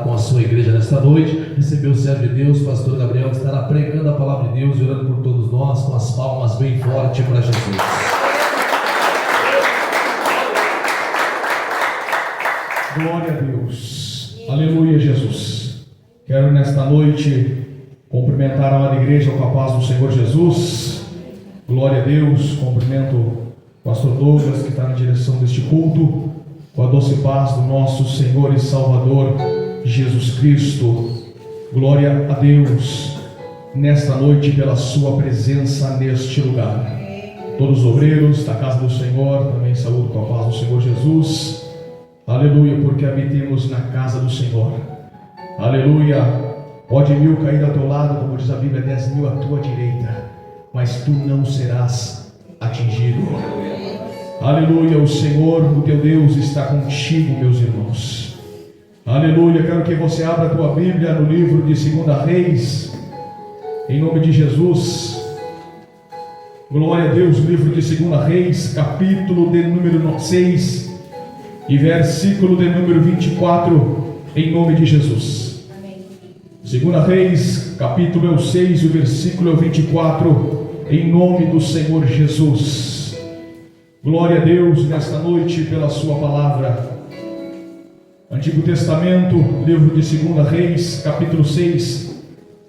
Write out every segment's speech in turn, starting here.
Com a sua igreja nesta noite, recebeu o servo de Deus, pastor Gabriel, que estará pregando a palavra de Deus e orando por todos nós, com as palmas bem fortes para Jesus. Glória a Deus, aleluia, Jesus. Quero nesta noite cumprimentar a amada igreja com a paz do Senhor Jesus. Glória a Deus. Cumprimento o pastor Douglas, que está na direção deste culto, com a doce paz do nosso Senhor e Salvador Jesus Cristo. Glória a Deus nesta noite pela sua presença neste lugar. Todos os obreiros da casa do Senhor também saúdo com a paz do Senhor Jesus. Aleluia, porque habitemos na casa do Senhor. Aleluia. Pode 1000 cair ao teu lado, como diz a Bíblia, 10.000 à tua direita, mas tu não serás atingido. Aleluia. O Senhor, o teu Deus, está contigo, meus irmãos. Aleluia. Quero que você abra a tua Bíblia no livro de 2 Reis, em nome de Jesus. Glória a Deus. Livro de 2 Reis, capítulo de número 6 e versículo de número 24, em nome de Jesus. 2 Reis, capítulo 6 e o versículo 24, em nome do Senhor Jesus. Glória a Deus nesta noite pela sua palavra. Antigo Testamento, livro de 2 Reis, capítulo 6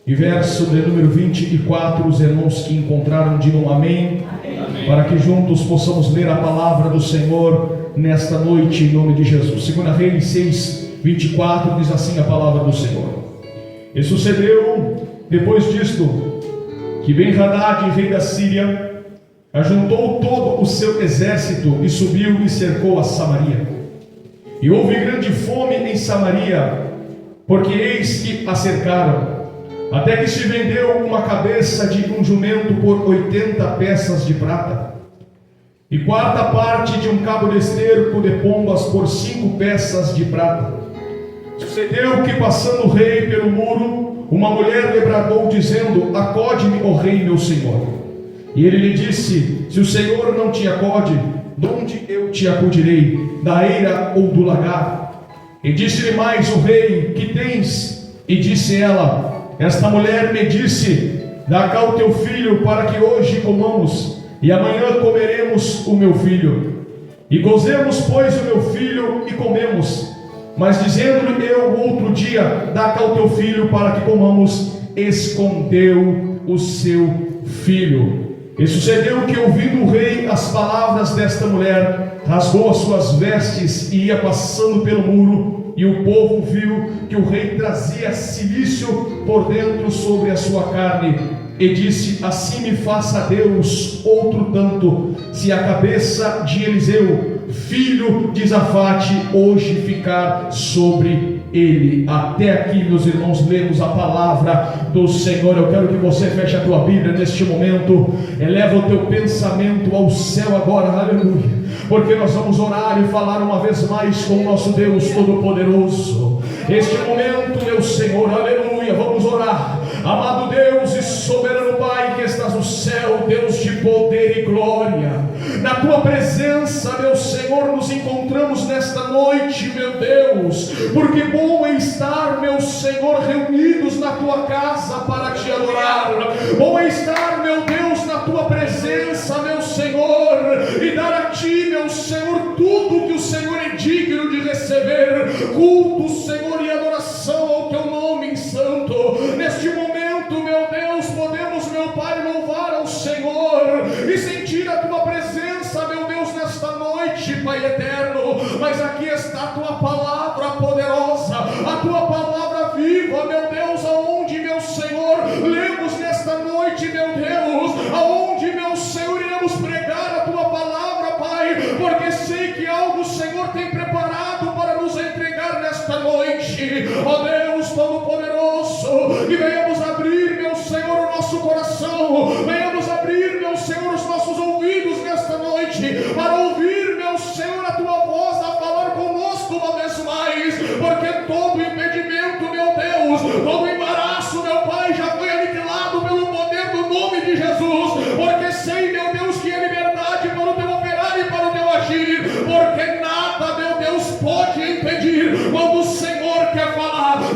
e verso de número 24. Os irmãos que encontraram digam amém, amém, para que juntos possamos ler a palavra do Senhor nesta noite, em nome de Jesus. 2 Reis 6, 24 diz assim a palavra do Senhor: E sucedeu depois disto, que Ben-Hadad, rei da Síria, ajuntou todo o seu exército e subiu e cercou a Samaria. E houve grande fome em Samaria, porque eis que a cercaram, até que se vendeu uma cabeça de um jumento por 80 peças de prata, e 1/4 de um cabo de esterco de pombas por 5 peças de prata. Sucedeu que, passando o rei pelo muro, uma mulher lhe bradou, dizendo: Acode-me, ó rei, meu senhor. E ele lhe disse: Se o Senhor não te acode, de onde eu te acudirei? Da eira ou do lagar? E disse-lhe mais o rei: Que tens? E disse ela: Esta mulher me disse: Dá cá o teu filho, para que hoje comamos, e amanhã comeremos o meu filho. E gozemos, pois, o meu filho, e comemos. Mas dizendo-lhe eu outro dia: Dá cá o teu filho, para que comamos, escondeu o seu filho. E sucedeu que, ouvindo o rei as palavras desta mulher, rasgou as suas vestes e ia passando pelo muro. E o povo viu que o rei trazia cilício por dentro sobre a sua carne, e disse: Assim me faça Deus outro tanto, se a cabeça de Eliseu, filho de Safate, hoje ficar sobre ele. Até aqui, meus irmãos, lemos a palavra do Senhor. Eu quero que você feche a tua Bíblia neste momento, eleva o teu pensamento ao céu agora, aleluia, porque nós vamos orar e falar uma vez mais com o nosso Deus Todo-Poderoso. Este momento, meu Senhor, aleluia, vamos orar. Amado Deus e soberano Pai que estás no céu, Deus de poder e glória, na tua presença, meu Senhor, nos encontramos nesta noite, meu Deus, porque bom é estar, meu Senhor, reunidos na tua casa para te adorar. Bom é estar, meu Deus, na tua presença, meu Senhor, e dar a ti, meu Senhor, tudo que o Senhor é digno de receber: culto, Senhor, e adoração ao teu nome santo. Neste momento, meu Deus, podemos, meu Pai, louvar ao Senhor e sentir a tua presença, meu Deus, nesta noite, Pai eterno. Mas aqui está a tua palavra poderosa, a tua palavra viva, meu Deus, aonde, meu Senhor, lemos nesta noite, meu Deus, aonde, meu Senhor, iremos pregar a tua palavra, Pai, porque sei que algo o Senhor tem preparado para nos entregar nesta noite. Ó Deus Todo-Poderoso, que venhamos abrir, meu Senhor, o nosso coração, venhamos abrir, meu Senhor, os nossos ouvidos nesta noite, para ouvir, meu Senhor, a tua voz a falar conosco uma vez mais, porque todo impedimento, meu Deus, todo embaraço, meu Pai, já foi aniquilado pelo poder do nome de Jesus, porque sei, meu Deus, que é liberdade para o teu operar e para o teu agir, porque nada, meu Deus, pode impedir quando o Senhor quer falar.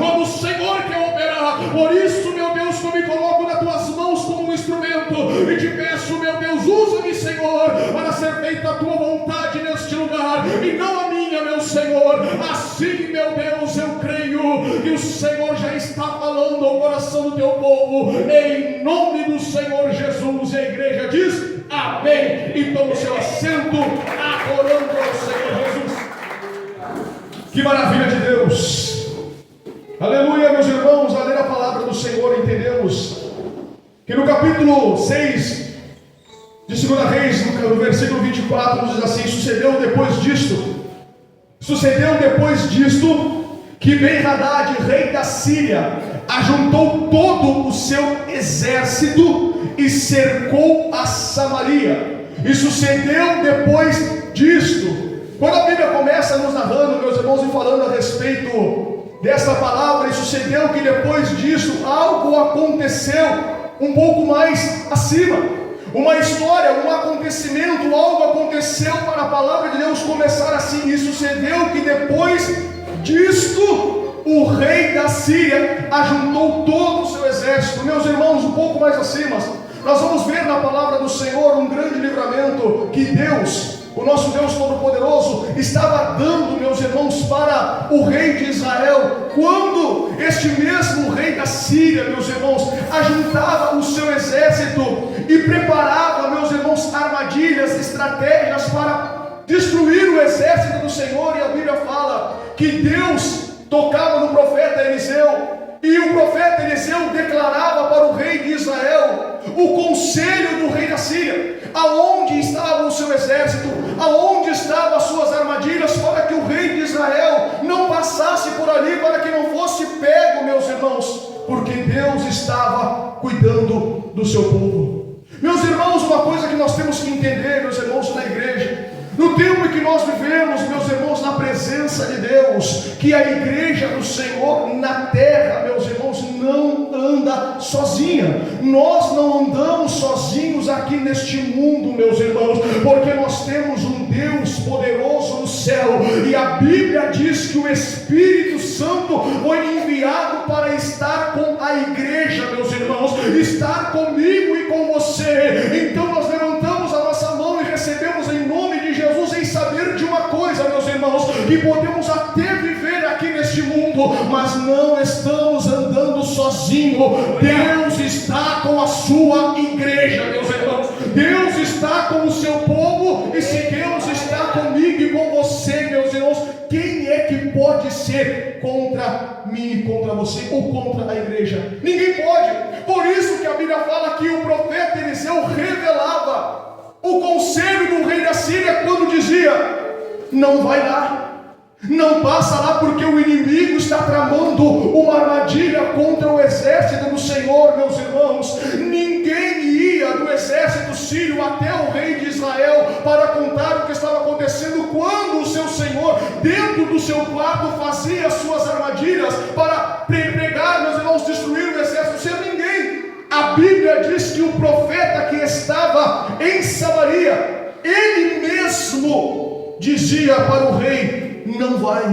Por isso, meu Deus, eu me coloco nas tuas mãos como um instrumento e te peço, meu Deus, usa-me, Senhor, para ser feita a tua vontade neste lugar e não a minha, meu Senhor. Assim, meu Deus, eu creio que o Senhor já está falando ao coração do teu povo, em nome do Senhor Jesus. E a igreja diz amém, e toma o seu assento, adorando ao Senhor Jesus. Que maravilha de Deus, aleluia. Meus irmãos, ao ler a palavra do Senhor, entendemos que no capítulo 6 de 2 Reis, no versículo 24, nos diz assim: sucedeu depois disto, que Ben-Hadad, rei da Síria, ajuntou todo o seu exército e cercou a Samaria. E sucedeu depois disto. Quando a Bíblia começa nos narrando, meus irmãos, e falando a respeito desta palavra, e sucedeu que depois disso algo aconteceu um pouco mais acima. Uma história, um acontecimento, algo aconteceu para a palavra de Deus começar assim. E sucedeu que depois disto o rei da Síria ajuntou todo o seu exército. Meus irmãos, um pouco mais acima, nós vamos ver na palavra do Senhor um grande livramento que Deus, o nosso Deus Todo-Poderoso, estava dando, meus irmãos, para o rei de Israel, quando este mesmo rei da Síria, meus irmãos, ajuntava o seu exército e preparava, meus irmãos, armadilhas, estratégias para destruir o exército do Senhor. E a Bíblia fala que Deus tocava no profeta Eliseu, e o profeta Eliseu declarava para o rei de Israel o conselho do rei da Síria, aonde estava o seu exército, aonde estavam as suas armadilhas, para que o rei de Israel não passasse por ali, para que não fosse pego, meus irmãos, porque Deus estava cuidando do seu povo. Meus irmãos, uma coisa que nós temos que entender, meus irmãos, na igreja, no tempo em que nós vivemos, meus irmãos, na presença de Deus, que a igreja do Senhor na terra, meus irmãos, não anda sozinha. Nós não andamos sozinhos aqui neste mundo, meus irmãos, porque nós temos um Deus poderoso no céu, e a Bíblia diz que o Espírito Santo foi enviado para estar com a igreja, meus irmãos, estar comigo e com você. Então nós levantamos a nossa mão e recebemos em nome de Jesus, em saber de uma coisa, meus irmãos, que podemos até viver aqui neste mundo, mas não estamos andando sozinho. Deus está com a sua igreja, meus irmãos. Deus está com o seu povo, e se Deus está comigo e com você, meus irmãos, quem é que pode ser contra mim, contra você ou contra a igreja? Ninguém pode. Por isso que a Bíblia fala que o profeta Eliseu revelava o conselho do rei da Síria quando dizia: não vai lá, não passa lá, porque o inimigo está tramando uma armadilha contra o exército do Senhor. Meus irmãos, ninguém ia do exército sírio até o rei de Israel para contar o que estava acontecendo, quando o seu Senhor, dentro do seu quarto, fazia as suas armadilhas para pregar, meus irmãos, destruir o exército sem ninguém. A Bíblia diz que o profeta que estava em Samaria, ele mesmo dizia para o rei: não vai,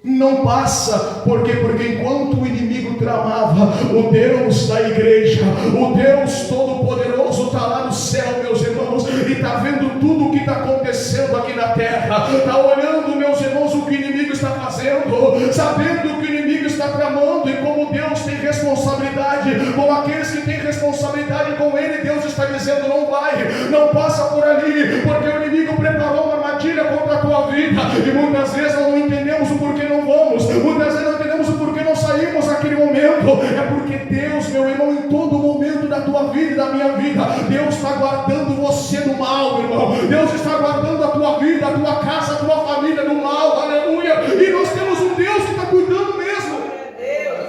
não passa, porque enquanto o inimigo tramava, o Deus da igreja, o Deus Todo-Poderoso está lá no céu, meus irmãos, e está vendo tudo o que está acontecendo aqui na terra, está olhando, meus irmãos, o que o inimigo está fazendo, sabendo que o inimigo está tramando, e como Deus tem responsabilidade com aqueles que têm responsabilidade com Ele, Deus está dizendo: não vai, não passa por ali, porque o inimigo preparou uma armadilha contra a tua vida. E muitas vezes nós não entendemos o porquê não vamos, muitas vezes não entendemos o porquê não saímos naquele momento. É porque Deus, meu irmão, em todo momento da tua vida e da minha vida, Deus está guardando você do mal, irmão. Deus está guardando a tua vida, a tua casa, a tua família do mal, aleluia. E nós temos um Deus que está cuidando mesmo.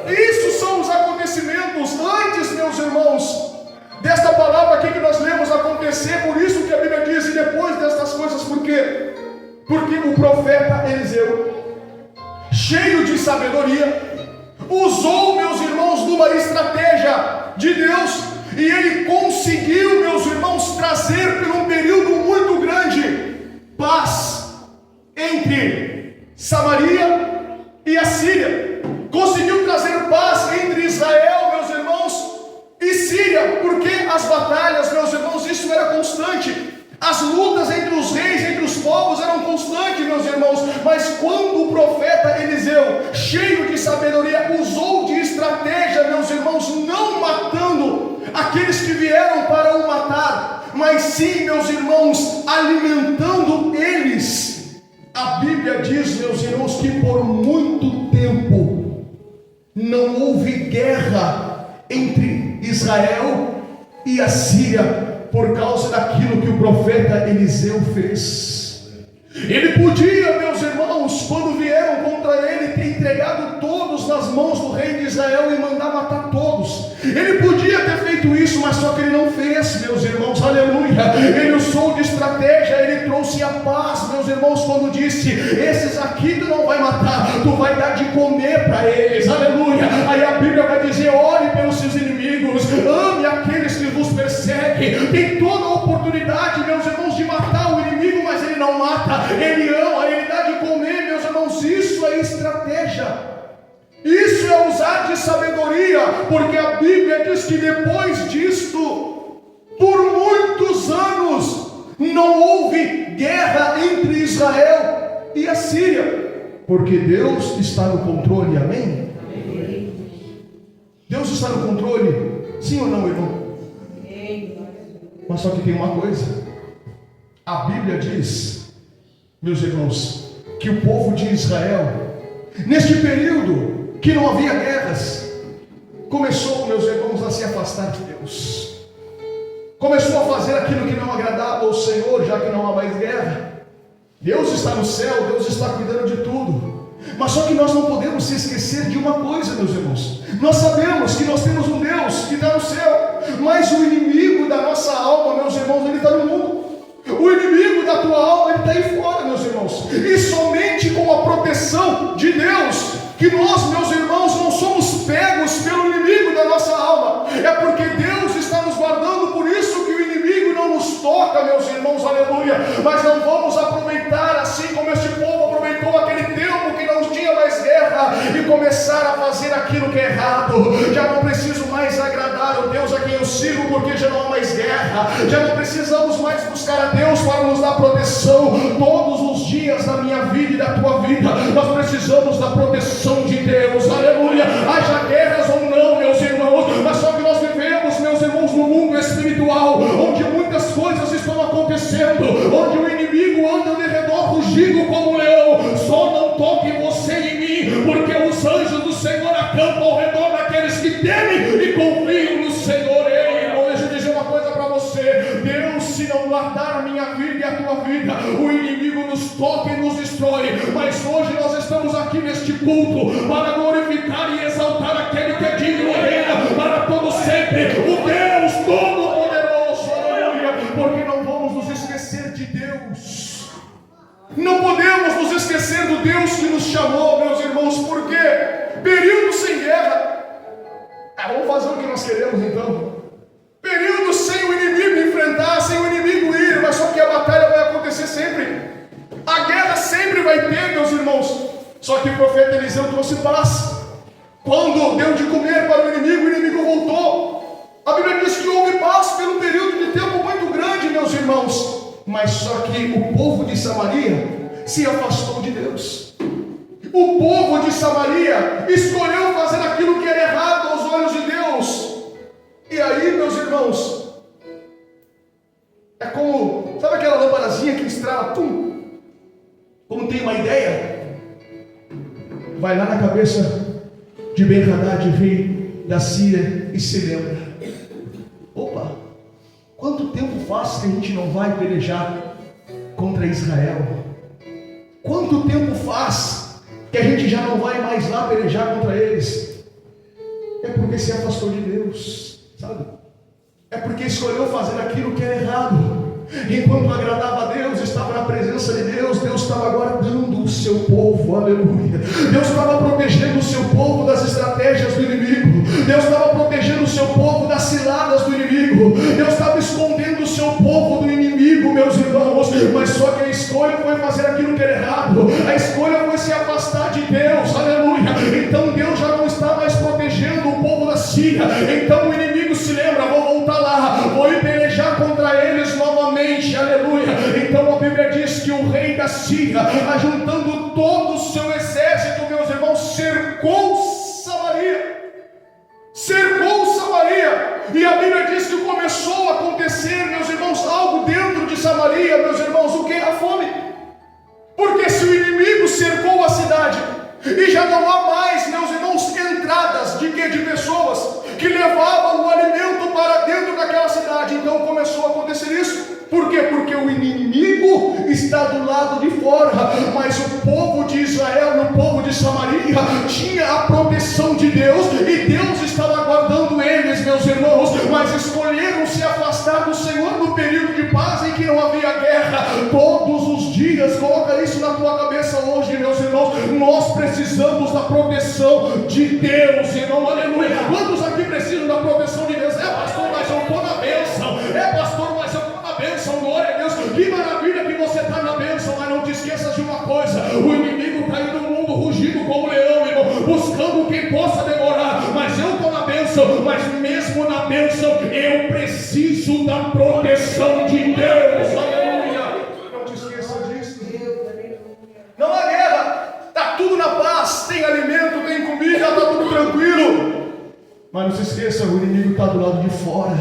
Isso são os acontecimentos antes, meus irmãos, desta palavra aqui que nós lemos acontecer. Por isso que a Bíblia diz: e depois destas coisas, por quê? Porque o profeta Eliseu, cheio de sabedoria, usou, meus irmãos, de uma estratégia de Deus, e ele conseguiu, meus irmãos, trazer por um período muito grande paz entre Samaria e a Síria. Conseguiu trazer paz entre sabedoria, usou de estratégia, meus irmãos, não matando aqueles que vieram para o matar, mas sim, meus irmãos, alimentando eles. A Bíblia diz, meus irmãos, que por muito tempo não houve guerra entre Israel e a Síria, por causa daquilo que o profeta Eliseu fez. Ele podia, meus irmãos, quando vieram contra ele, ter entregado todos nas mãos do rei de Israel e mandar matar todos. Ele podia ter feito isso, mas só que ele não fez, meus irmãos, aleluia. Ele usou de estratégia, ele trouxe a paz, meus irmãos, quando disse: esses aqui tu não vai matar, tu vai dar de comer para eles, aleluia. Aí a Bíblia vai dizer: ore pelos seus inimigos, ame aqueles que vos perseguem. Tem toda a oportunidade, meus irmãos, de matar o inimigo, mas ele não mata, ele ama, ele dá de comer, meus irmãos. Isso é estratégia. Isso é usar de sabedoria, porque a Bíblia diz que depois disto, por muitos anos, não houve guerra entre Israel e a Síria, porque Deus está no controle, amém? Deus está no controle, sim ou não, irmão? Mas só que tem uma coisa, a Bíblia diz, meus irmãos, que o povo de Israel, neste período que não havia guerras, começou, meus irmãos, a se afastar de Deus, começou a fazer aquilo que não agradava ao Senhor, já que não há mais guerra. Deus está no céu, Deus está cuidando de tudo, mas só que nós não podemos se esquecer de uma coisa, meus irmãos. Nós sabemos que nós temos um Deus que está no céu, mas o inimigo da nossa alma, meus irmãos, ele está no mundo. O inimigo da tua alma, ele está aí fora, meus irmãos. E somente com a proteção de Deus, que nós, meus irmãos, não somos pegos pelo inimigo da nossa alma. É porque Deus está nos guardando, por isso que o inimigo não nos toca, meus irmãos, aleluia. Mas não vamos aproveitar, assim como este povo aproveitou aquele tempo que não tinha mais guerra, e começar a fazer aquilo que é errado. Já não preciso mais agradar o Deus a quem eu sigo, porque já não há mais guerra. Já não precisamos mais buscar a Deus para nos dar proteção todos os dias da minha vida e da tua vida. Nós precisamos da proteção de Deus, aleluia. Haja guerras ou não, meus irmãos, mas só que nós vivemos, meus irmãos, no mundo espiritual, onde muitas coisas estão acontecendo, onde o inimigo anda ao redor rugindo como um leão. Só não toque você em mim, porque os anjos do Senhor acampam ao redor daqueles que temem e confiam no Senhor. Ei, irmão, deixa eu dizer uma coisa para você: Deus, se não guardar a minha vida e a tua vida, o inimigo nos toca e nos destrói. Mas hoje nós estamos aqui neste culto para glorificar e exaltar aquele que é digno e reina para todo sempre, o Deus Todo-Poderoso, aleluia. Porque não vamos nos esquecer de Deus, não podemos nos esquecer do Deus que nos chamou, meus irmãos. Porque período sem guerra, vamos fazer o que nós queremos então. Período sem o inimigo enfrentar, sem o inimigo ir, mas só que a batalha vai acontecer sempre, a guerra sempre vai ter, meus irmãos. Só que o profeta Eliseu trouxe paz. Quando deu de comer para o inimigo voltou. A Bíblia diz que houve paz pelo período de tempo muito grande, meus irmãos. Mas só que o povo de Samaria se afastou de Deus. O povo de Samaria escolheu fazer aquilo que era errado aos olhos de Deus. E aí, meus irmãos, é como, sabe aquela lampadazinha que estrala, pum? Como tem uma ideia, vai lá na cabeça de Ben-Hadad, rei da Síria, e se lembra: opa, quanto tempo faz que a gente não vai pelejar contra Israel? Quanto tempo faz que a gente já não vai mais lá pelejar contra eles? É porque se afastou de Deus, sabe? É porque escolheu fazer aquilo que era errado. Enquanto agradava a Deus, estava na presença de Deus, Deus estava guardando o seu povo, aleluia. Deus estava protegendo o seu povo das estratégias do inimigo. Deus estava protegendo o seu povo das ciladas do inimigo. Deus estava escondendo o seu povo do inimigo, meus irmãos. Mas só que a escolha foi fazer aquilo que era errado. A escolha foi se afastar de Deus, aleluia. Então Deus já não está mais protegendo o povo da Síria. Então o inimigo se lembra: vou voltar lá, vou ir pelejar contra eles novamente, aleluia. Então a Bíblia diz que o rei da Síria, ajuntando todo o seu exército, meus irmãos, cercou está do lado de fora, mas o povo de Israel, o povo de Samaria, tinha a proteção de Deus, e Deus estava guardando eles, meus irmãos, mas escolheram se afastar do Senhor no período de paz em que não havia guerra. Todos os dias, coloca isso na tua cabeça hoje, meus irmãos, nós precisamos da proteção de Deus, irmão, aleluia. Quantos aqui precisam da proteção de Deus? É, pastor, mas eu estou na bênção. É, pastor, mas eu estou na bênção. Glória a Deus. Que maravilha que você está na bênção. Mas não te esqueças de uma coisa: o inimigo está aí no mundo rugindo como leão, irmão, buscando quem possa devorar. Mas eu estou na bênção. Mas mesmo na bênção, eu preciso da proteção de Deus. Aleluia. Não te esqueça disso. Não há guerra. Está tudo na paz. Tem alimento, tem comida, está tudo tranquilo. Mas não se esqueça, o inimigo está do lado de fora.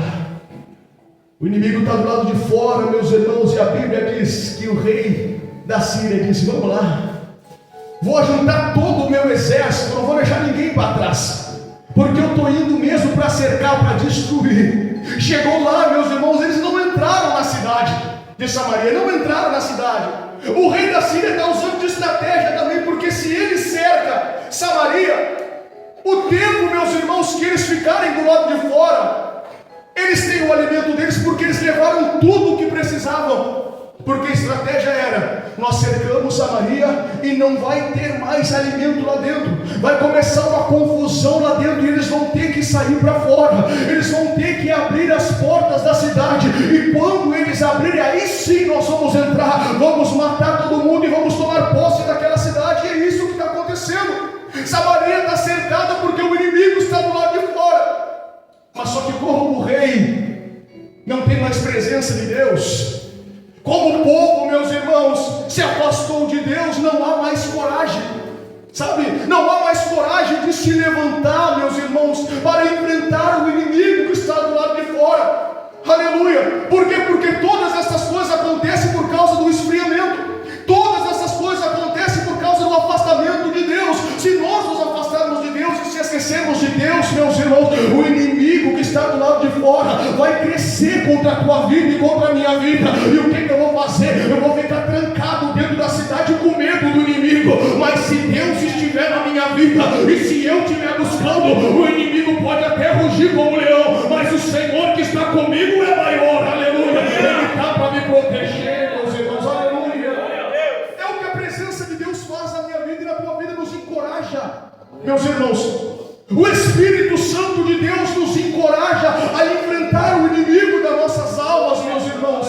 O inimigo está do lado de fora, meus irmãos. E a Bíblia diz que o rei da Síria disse: vamos lá, vou ajuntar todo o meu exército, não vou deixar ninguém para trás, porque eu estou indo mesmo para cercar, para destruir. Chegou lá, meus irmãos, eles não entraram na cidade de Samaria, não entraram na cidade. O rei da Síria está usando de estratégia também, porque se ele cerca Samaria, o tempo, meus irmãos, que eles ficarem do lado de fora, eles têm o alimento deles, porque eles levaram tudo o que precisavam. Porque a estratégia era: nós cercamos Samaria e não vai ter mais alimento lá dentro. Vai começar uma confusão lá dentro e eles vão ter que sair para fora. Eles vão ter que abrir as portas da cidade. E quando eles abrirem, aí sim nós vamos entrar. Vamos matar todo mundo e vamos tomar posse daquela cidade. E é isso que está acontecendo. Samaria está cercada porque o inimigo está do lado de fora. Mas só que como o rei não tem mais presença de Deus, como o povo, meus irmãos, se afastou de Deus, não há mais coragem, sabe? Não há mais coragem de se levantar, meus irmãos, para enfrentar o inimigo que está do lado de fora. Aleluia! Por quê? Porque todas essas coisas acontecem por causa do esfriamento. Todas essas coisas acontecem por causa do afastamento de Deus. Se nós nos afastarmos de Deus e se esquecermos de Deus, meus irmãos, o inimigo que está do lado de fora vai crescer contra a tua vida e contra a minha vida. E o que eu vou fazer? Eu vou ficar trancado dentro da cidade com medo do inimigo. Mas se Deus estiver na minha vida e se eu estiver buscando, o inimigo pode até rugir como leão, mas o Senhor que está comigo é maior. Aleluia! Ele está para me proteger, meus irmãos. Aleluia! É o que a presença de Deus faz na minha vida e na tua vida, nos encoraja, meus irmãos. O Espírito Santo de Deus nos encoraja a enfrentar o inimigo das nossas almas, meus irmãos.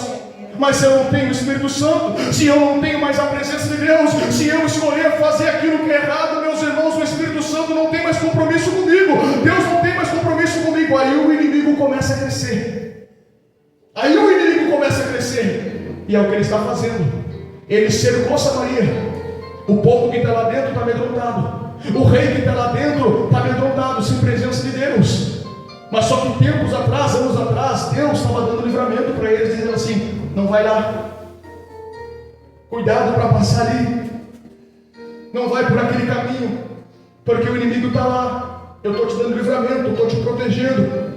Mas se eu não tenho o Espírito Santo, se eu não tenho mais a presença de Deus, se eu escolher fazer aquilo que é errado, meus irmãos, o Espírito Santo não tem mais compromisso comigo. Deus não tem mais compromisso comigo. Aí o inimigo começa a crescer. Aí o inimigo começa a crescer. E é o que ele está fazendo. Ele cercou Samaria. O povo que está lá dentro está amedrontado. O rei que está lá dentro está amedrontado, sem presença de Deus. Mas só que tempos atrás, anos atrás, Deus estava dando livramento para eles, dizendo assim: não vai lá, cuidado para passar ali, não vai por aquele caminho, porque o inimigo está lá. Eu estou te dando livramento, eu estou te protegendo,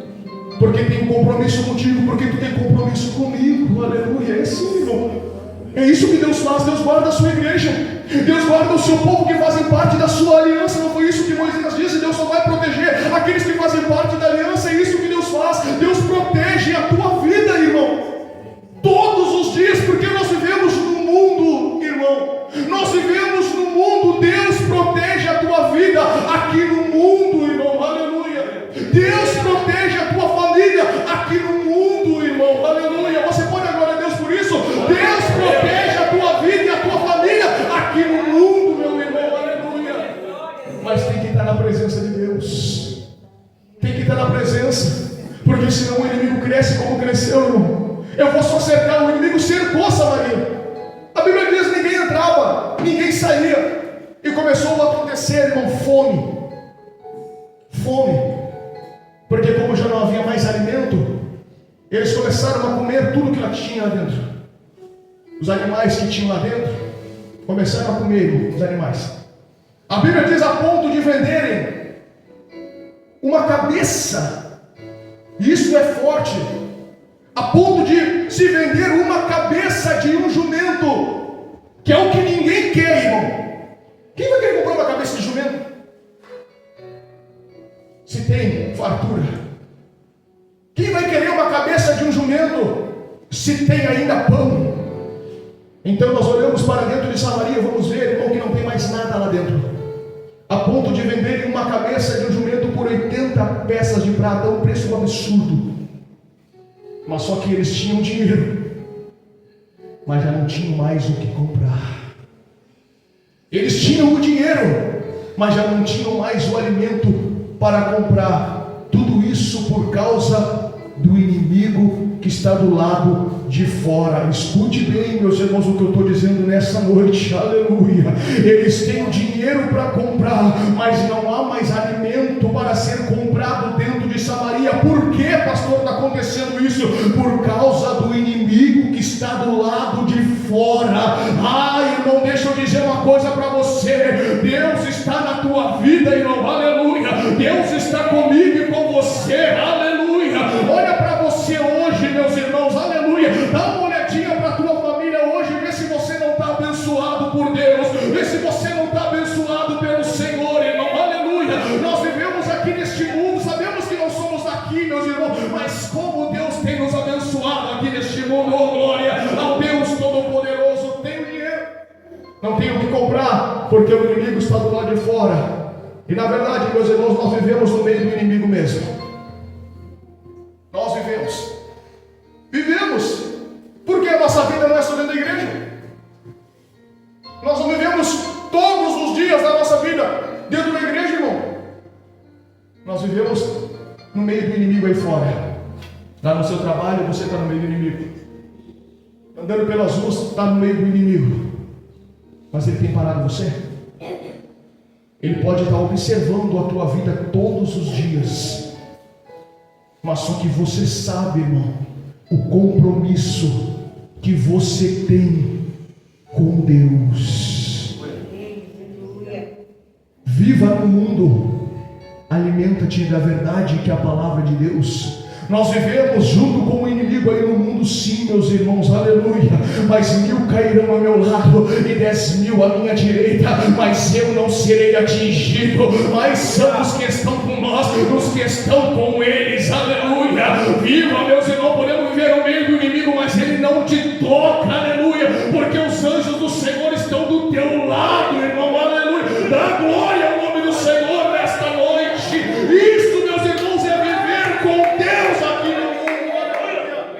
porque tenho compromisso contigo, porque tu tem compromisso comigo. Aleluia. É assim, irmão. É isso que Deus faz. Deus guarda a sua igreja, Deus guarda o seu povo que fazem parte da sua aliança. Não foi isso que Moisés disse? Deus só vai proteger aqueles que fazem parte da aliança. É isso que Deus faz. Deus protege a tua vida, irmão, todos os dias, porque nós vivemos no mundo, irmão. Nós vivemos no mundo. Deus protege a tua vida aqui no mundo, irmão. Aleluia. Deus protege a tua família aqui no mundo, irmão. Aleluia. Você pode dar glória a Deus por isso? Deus protege a tua vida e a tua família aqui no mundo, meu irmão. Aleluia. Mas tem que estar na presença de Deus. Tem que estar na presença, porque senão o inimigo cresce como cresceu, irmão. Eu vou só cercar. O inimigo cercou Samaria. A Bíblia diz: ninguém entrava, ninguém saía. E começou a acontecer, irmão, fome. Fome. Porque como já não havia mais alimento, eles começaram a comer tudo que lá tinha lá dentro. Os animais que tinham lá dentro começaram a comer os animais. A Bíblia diz a ponto de venderem uma cabeça. Isso é forte. A ponto de se vender uma cabeça de um jumento que é o que ninguém quer, irmão. Quem vai querer comprar uma cabeça de jumento? Se tem fartura. Quem vai querer uma cabeça de um jumento se tem ainda pão? Então nós olhamos para dentro de Samaria, vamos ver, irmão, que não tem mais nada lá dentro, a ponto de venderem uma cabeça de um jumento por 80 peças de prata, um preço absurdo. Mas só que eles tinham dinheiro, mas já não tinham mais o que comprar. Eles tinham o dinheiro, mas já não tinham mais o alimento para comprar. Tudo isso por causa do inimigo que está do lado de fora. Escute bem, meus irmãos, o que eu estou dizendo nessa noite. Aleluia. Eles têm o dinheiro para comprar, mas não há mais alimento para ser comprado dentro de Samaria. Por que, pastor, está acontecendo isso? Por causa do inimigo que está do lado de fora. Irmão, deixa eu dizer uma coisa para você. Deus está na tua vida, irmão. Aleluia. Deus está comigo e com você. Aleluia. Olha para você hoje, meus irmãos. Aleluia. Dá uma olhadinha para a tua família hoje. Vê se você não está abençoado por Deus. Vê se você não está abençoado pelo Senhor, irmão. Aleluia. Nós vivemos aqui neste mundo. Sabemos que não somos daqui, meus irmãos. Mas como Deus tem nos abençoado aqui neste mundo. Oh, glória ao Deus Todo-Poderoso. Tenho dinheiro, não tenho o que comprar, porque o inimigo está do lado de fora. E na verdade, meus irmãos, nós vivemos no meio do inimigo mesmo. Nós vivemos, porque a nossa vida não é só dentro da igreja. Nós não vivemos todos os dias da nossa vida dentro da igreja, irmão. Nós vivemos no meio do inimigo aí fora. Lá no seu trabalho, você está no meio do inimigo. Andando pelas ruas, está no meio do inimigo. Mas ele tem parado você? Ele pode estar observando a tua vida todos os dias. Mas só que você sabe, irmão, o compromisso que você tem com Deus. Viva no mundo, alimenta-te da verdade que é a palavra de Deus. Nós vivemos junto com o inimigo aí no mundo, sim, meus irmãos, aleluia. Mas 1000 cairão ao meu lado e 10.000 à minha direita, mas eu não serei atingido. Mas são os que estão com nós, os que estão com eles, aleluia. Viva, meus irmãos, podemos viver no meio do inimigo, mas ele não te toca, aleluia, porque os anjos do Senhor estão do teu lado, irmão, aleluia. Dá glória ao nome do Senhor nesta noite. Isso, meus irmãos, é viver com Deus aqui no mundo, aleluia.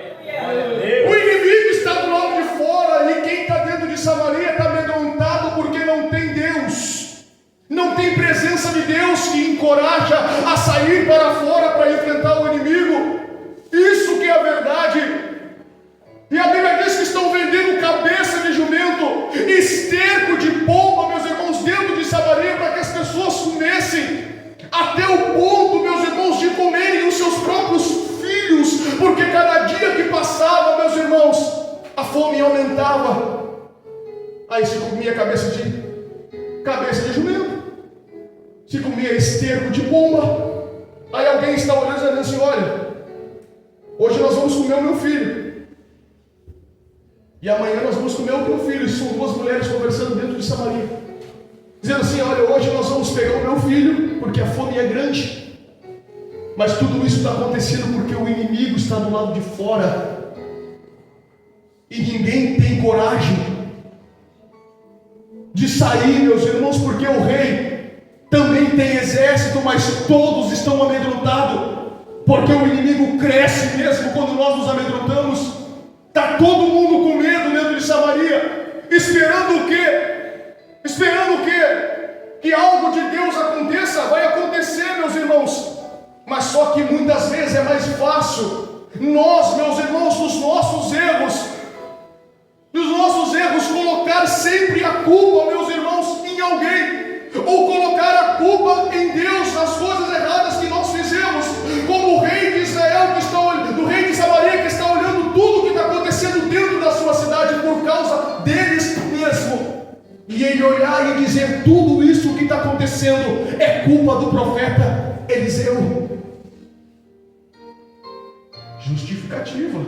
O inimigo está do lado de fora, e quem está dentro de Samaria está amedrontado porque não tem Deus, não tem presença de Deus que encoraja a sair para fora para enfrentar o inimigo. Isso que é a verdade. E a Bíblia diz que estão vendendo cabeça de jumento, esterco de pomba, meus irmãos, dentro de Samaria, para que as pessoas comessem, até o ponto, meus irmãos, de comerem os seus próprios filhos, porque cada dia que passava, meus irmãos, a fome aumentava. Aí se comia cabeça de jumento, se comia esterco de pomba. Aí alguém está olhando e dizendo assim: olha, hoje nós vamos comer o meu filho, e amanhã nós vamos comer o teu filho. E são duas mulheres conversando dentro de Samaria, dizendo assim: olha, hoje nós vamos pegar o meu filho, porque a fome é grande. Mas tudo isso está acontecendo porque o inimigo está do lado de fora, e ninguém tem coragem de sair, meus irmãos, porque o rei também tem exército, mas todos estão amedrontados, porque o inimigo cresce mesmo quando nós nos amedrontamos. Está todo mundo com medo dentro de Samaria, esperando o quê? Esperando o quê? Que algo de Deus aconteça. Vai acontecer, meus irmãos, mas só que muitas vezes é mais fácil nós, meus irmãos, nos nossos erros, colocar sempre a culpa, meus irmãos, em alguém, ou colocar a culpa em Deus nas coisas erradas que nós fizemos, como o rei de Israel que está olhando, o rei de Samaria que está olhando tudo o que está acontecendo dentro da sua cidade por causa deles mesmo, e ele olhar e dizer: tudo isso que está acontecendo é culpa do profeta Eliseu. Justificativa,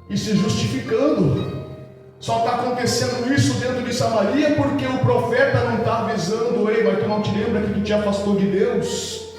e se justificando. Só está acontecendo isso dentro de Samaria porque o profeta não está avisando: ei, mas tu não te lembra que tu te afastou de Deus?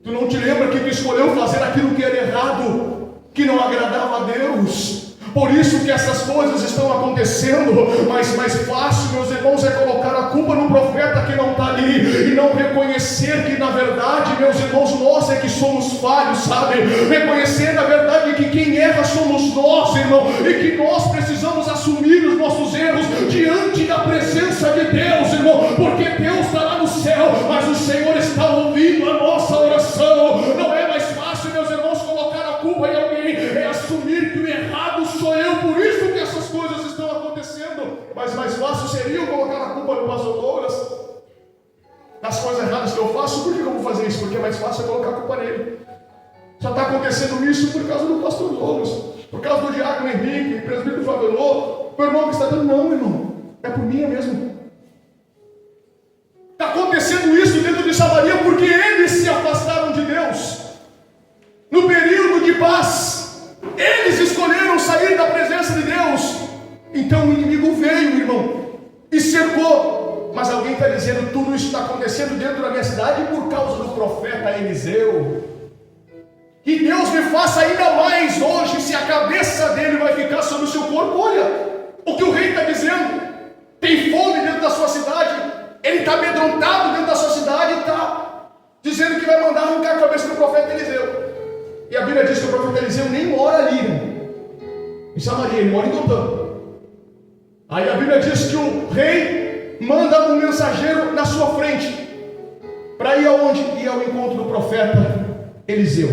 Tu não te lembra que tu escolheu fazer aquilo que era errado, que não agradava a Deus? Por isso que essas coisas estão acontecendo. Mas mais fácil, meus irmãos, é colocar a culpa no profeta que não está ali, e não reconhecer que na verdade, meus irmãos, nós é que somos falhos, sabe? Reconhecer na verdade que quem erra somos nós, irmão, e que nós precisamos assumir os nossos erros diante da presença de Deus, irmão, porque Deus está lá no céu, mas o Senhor está ouvindo a nossa oração. Não é mais fácil, meus irmãos, colocar a culpa em alguém, é assumir que o errado sou eu, por isso que essas coisas estão acontecendo. Mas mais fácil seria eu colocar a culpa no pastor Douglas, nas coisas erradas que eu faço. Por que eu vou fazer isso? Porque é mais fácil eu colocar a culpa nele. Só está acontecendo isso por causa do pastor Douglas, por causa do diácono Henrique, presbítero Favelô, meu irmão que está dando. Não, irmão, é por mim mesmo. Está acontecendo isso dentro de Samaria porque eles se afastaram de Deus. No período de paz, eles escolheram sair da presença de Deus. Então o inimigo veio, irmão, e cercou. Mas alguém está dizendo: tudo isso está acontecendo dentro da minha cidade por causa do profeta Eliseu. Que Deus me faça ainda mais hoje, se a cabeça dele vai ficar sobre o seu corpo. Olha o que o rei está dizendo: tem fome dentro da sua cidade, ele está amedrontado dentro da sua cidade e está dizendo que vai mandar arrancar a cabeça do profeta Eliseu. E a Bíblia diz que o profeta Eliseu nem mora ali, né? Em Samaria, ele mora em Dotã. Aí a Bíblia diz que o rei manda um mensageiro na sua frente, para ir aonde? Ir ao encontro do profeta Eliseu.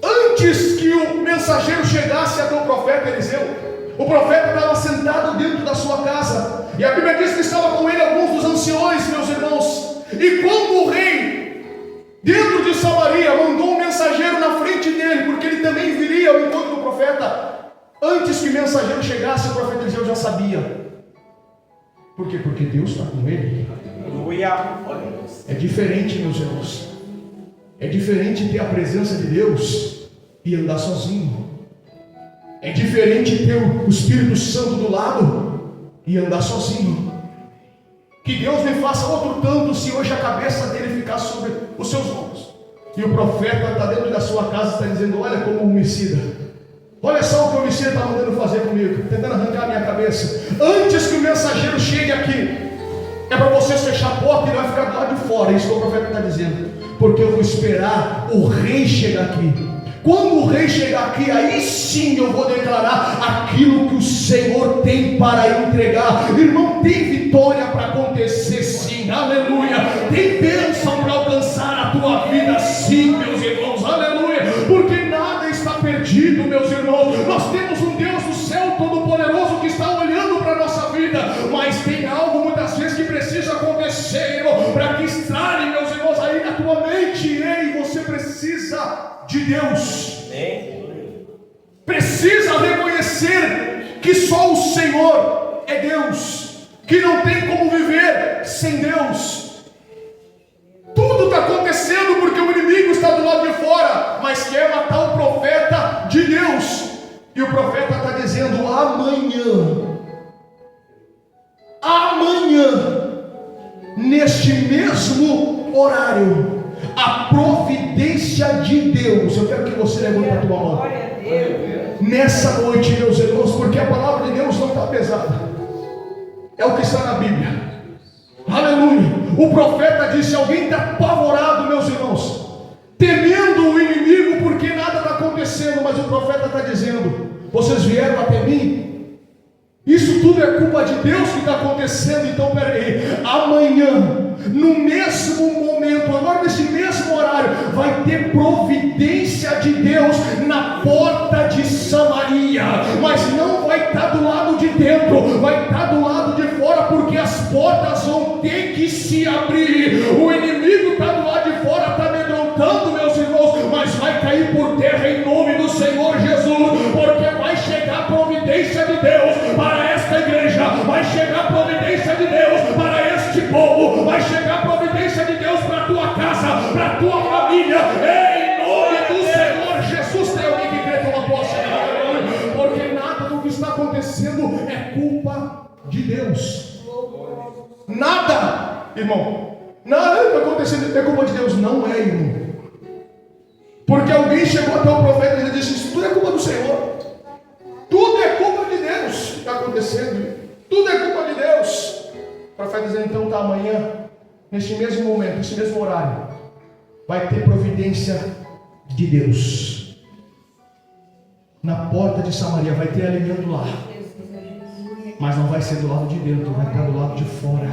Antes que o mensageiro chegasse até o profeta Eliseu, o profeta estava sentado dentro da sua casa, e a Bíblia diz que estava com ele alguns dos anciões, meus irmãos. E quando o rei, dentro de Samaria, mandou um mensageiro na frente dele, porque ele também viria ao encontro do profeta, antes que o mensageiro chegasse, o profeta Eliseu já sabia. Por quê? Porque Deus está com ele. É diferente, meus irmãos. É diferente ter a presença de Deus e andar sozinho. É diferente ter o Espírito Santo do lado e andar sozinho. Que Deus me faça outro tanto se hoje a cabeça dele ficar sobre os seus ombros, e o profeta está dentro da sua casa, está dizendo: olha como o homicida, olha só o que o homicida está mandando fazer comigo, tentando arrancar a minha cabeça. Antes que o mensageiro chegue aqui, é para vocês fechar a porta e ele vai ficar do lado de fora. É isso que o profeta está dizendo, porque eu vou esperar o rei chegar aqui. Quando o rei chegar aqui, aí sim eu vou declarar aquilo que o Senhor tem para entregar. Irmão, tem vitória para acontecer sim, aleluia. Tem bênção para alcançar a tua vida sim, meus irmãos, aleluia. Porque nada está perdido, meus irmãos. Nós temos um Deus do céu todo-poderoso que está olhando para a nossa vida. Mas tem algo muitas vezes que precisa acontecer, irmão, para que estrale, meus irmãos, aí na tua mente. Ei, você precisa de Deus. Precisa reconhecer que só o Senhor é Deus, que não tem como viver sem Deus. Tudo está acontecendo porque o inimigo está do lado de fora, mas quer matar o profeta de Deus. E o profeta está dizendo: amanhã, neste mesmo horário, a providência de Deus. Eu quero que você levante a tua mão nessa noite, meus irmãos, porque a palavra de Deus não está pesada, é o que está na Bíblia, aleluia. O profeta disse: alguém está apavorado, meus irmãos, temendo o inimigo, porque nada está acontecendo. Mas o profeta está dizendo: vocês vieram até mim, isso tudo é culpa de Deus que está acontecendo. Então peraí, amanhã, no mesmo momento, agora nesse mesmo horário, vai ter providência de Deus na porta de Samaria. Mas não vai estar do lado de dentro, vai estar do lado de fora, porque as portas vão ter que se abrir. O inimigo está do lado de fora, está amedrontando, meus irmãos, mas vai cair por terra em nome do Senhor Jesus, porque vai chegar a providência de Deus para esta igreja, vai chegar a providência de Deus para este povo, vai chegar a providência de Deus para a tua casa, para a tua família, em nome do Senhor Jesus. Tem alguém que crê pela posse, porque nada do que está acontecendo acontecendo é culpa de Deus. Nada, irmão, nada que está acontecendo é culpa de Deus. Não é, irmão. Porque alguém chegou até o profeta e disse: isso tudo é culpa do Senhor. Tudo é culpa de Deus que está acontecendo. Tudo é culpa de Deus. O profeta diz: então tá, amanhã, neste mesmo momento, nesse mesmo horário, vai ter providência de Deus. Na porta de Samaria vai ter alimento lá. Mas não vai ser do lado de dentro, vai estar do lado de fora.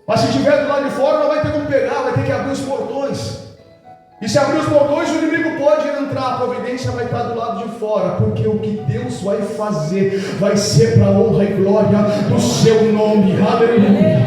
Mas se estiver do lado de fora, não vai ter como pegar, vai ter que abrir os portões. E se abrir os portões, o inimigo pode entrar. A providência vai estar do lado de fora. Porque o que Deus vai fazer vai ser para a honra e glória do seu nome. Aleluia.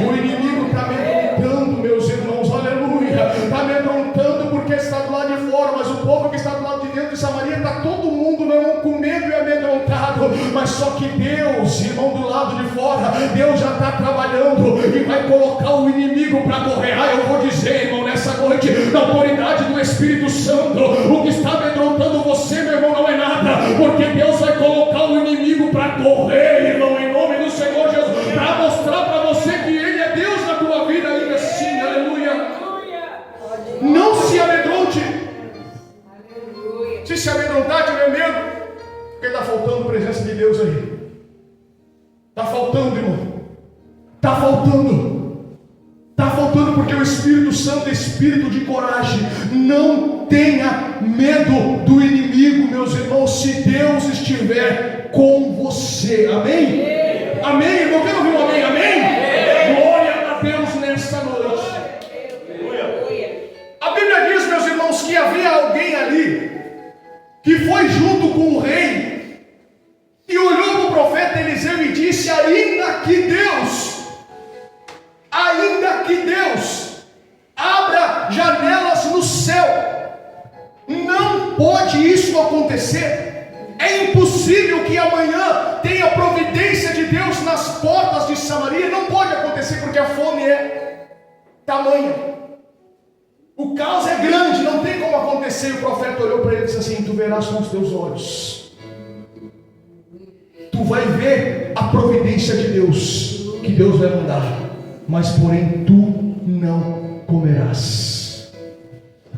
O inimigo está amedrontando, meus irmãos. Aleluia. Está amedrontando porque está do lado de fora. Mas o povo que está do lado de dentro de Samaria, está todo mundo, meu irmão, com medo e amedrontado. Mas só que Deus, irmão, do lado de fora, Deus já está trabalhando e vai colocar o inimigo para correr. Eu vou dizer, irmão, nessa noite, na autoridade do Espírito Santo, o que está amedrontando você, meu irmão, não é nada, porque Deus vai colocar o inimigo para correr, irmão, em nome do Senhor Jesus, para mostrar para você que Ele é Deus na tua vida ainda assim. Aleluia. Não se amedronte. Se amedrontar, tiver medo, porque está faltando a presença de Deus aí. Está faltando, irmão. Está faltando. Está faltando, porque o Espírito Santo é espírito de coragem. Não tenha medo do inimigo, meus irmãos, se Deus estiver com você. Amém? Amém, irmão? Quem ouviu amém? Amém? Glória a Deus nesta noite. A Bíblia diz, meus irmãos, que havia alguém ali que foi junto com o rei e olhou para o profeta Eliseu e disse: ainda que Deus abra janelas no céu, não pode isso acontecer. É impossível que amanhã tenha providência de Deus nas portas de Samaria. Não pode acontecer, porque a fome é tamanha, o caos é grande, não tem como acontecer. E o profeta olhou para ele e disse assim: tu verás com os teus olhos, tu vai ver a providência de Deus, que Deus vai mandar, mas porém tu não comerás.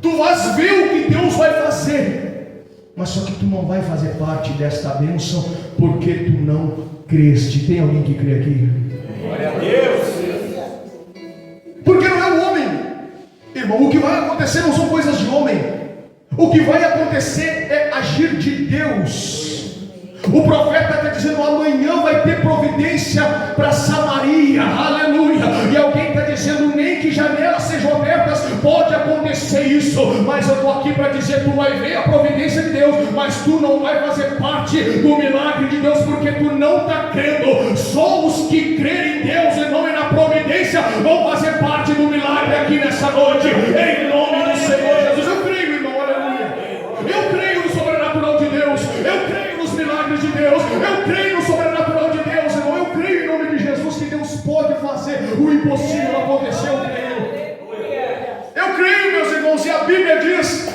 Tu vais ver o que Deus vai fazer, mas só que tu não vai fazer parte desta bênção, porque tu não creste. Tem alguém que crê aqui? Glória a Deus. Porque não é o homem, irmão. O que vai acontecer não são coisas de homem. O que vai acontecer é agir de Deus. O profeta está dizendo: amanhã vai ter providência para Samaria. Aleluia. E alguém está dizendo: nem que janelas sejam abertas, pode acontecer isso. Mas eu estou aqui para dizer: tu vai ver a providência de Deus, mas tu não vai fazer parte do milagre de Deus, porque tu não está crendo. Só os que crerem em Deus e não na providência vão fazer parte do milagre aqui nessa noite, em nome do Senhor Jesus. Eu creio, irmão, aleluia. Eu creio no sobrenatural de Deus. Eu creio nos milagres de Deus. Eu creio no sobrenatural de Deus, irmão. Eu creio em nome de Jesus que Deus pode fazer o impossível acontecer. Eu creio, meus irmãos. E a Bíblia diz,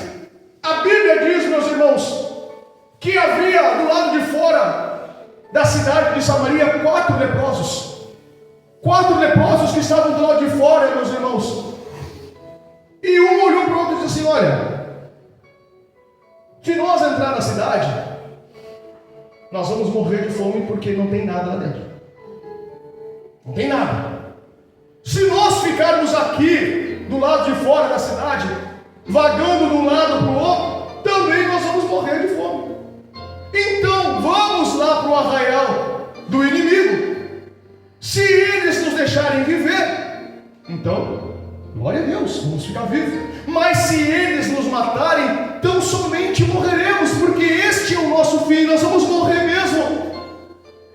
meus irmãos, que havia do lado de fora da cidade de Samaria 4 leprosos. 4 leprosos que estavam do lado de fora, meus irmãos. E um olhou para o outro e disse assim: olha, se nós entrar na cidade, nós vamos morrer de fome, porque não tem nada lá dentro. Não tem nada. Se nós ficarmos aqui do lado de fora da cidade, vagando de um lado para o outro, também nós vamos morrer de fome. Então vamos lá para o arraial do inimigo. Se eles nos deixarem viver, então, glória a Deus, vamos ficar vivos. Mas se eles nos matarem, tão somente morreremos, porque este é o nosso fim, nós vamos morrer mesmo.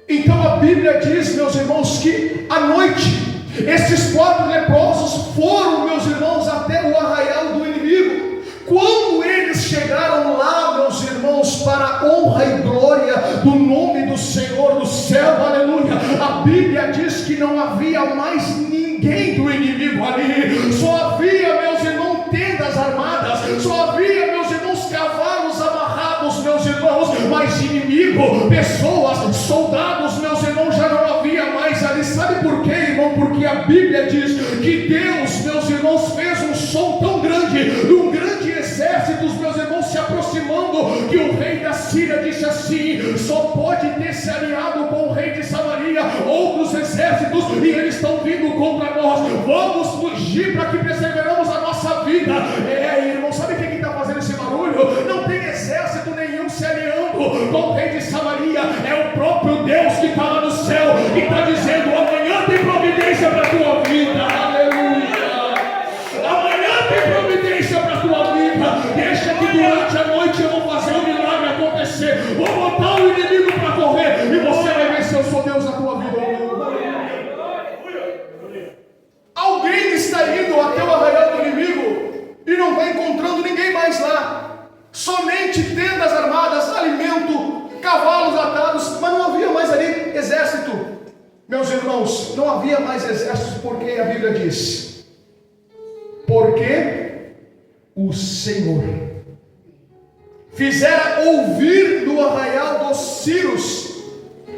Então a Bíblia diz, meus irmãos, que à noite, esses 4 leprosos foram, meus irmãos, até o arraial do inimigo. Quando eles chegaram lá, meus irmãos, para a honra e glória do nome do Senhor do céu, aleluia, a Bíblia diz que não havia mais ninguém do inimigo ali. Só havia, meus irmãos, tendas armadas. Só havia, meus irmãos, cavalos amarrados, meus meus irmãos, mas inimigo, pessoas, soldados, meus irmãos, já não havia mais ali. Sabe por quê, irmão? Porque a Bíblia diz que Deus, meus irmãos, fez um som tão grande, um grande exército, meus irmãos, se aproximando, que o rei da Síria disse assim: só pode ter se aliado com o rei de Samaria outros exércitos, e eles estão vindo contra nós. Vamos fugir para que preservemos a nossa vida. Irmão, sabe quem está fazendo esse barulho? Não tem exército nenhum se aliando com o rei de Samaria, é o próprio Deus que está lá no céu, que está dizendo: amanhã tem providência para a tua vida. Aleluia! Amanhã tem providência para a tua vida. Deixa que durante a noite eu vou fazer um milagre acontecer. Vou botar o inimigo para correr, e você vai ver se eu sou Deus na tua vida. Alguém está indo até o arraial do inimigo e não vai encontrando ninguém mais lá. Somente tendas armadas, alimento, cavalos atados, mas não havia mais ali exército. Meus irmãos, não havia mais exército, porque a Bíblia diz: porque o Senhor fizera ouvir do arraial dos Círios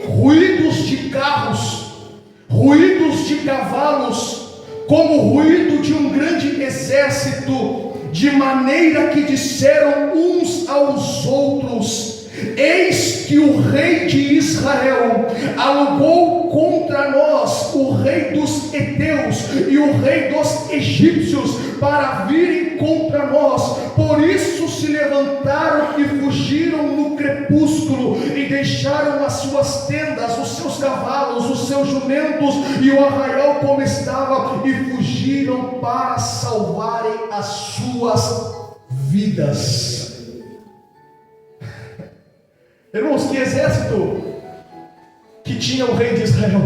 ruídos de carros, ruídos de cavalos, como o ruído de um grande exército, de maneira que disseram uns aos outros: eis que o rei de Israel alugou contra nós o rei dos heteus e o rei dos egípcios para virem contra nós. Por isso se levantaram e fugiram no crepúsculo, e deixaram as suas tendas, os seus cavalos, os seus jumentos e o arraial como estava, e fugiram para salvarem as suas vidas. Irmãos, que exército que tinha o rei de Israel,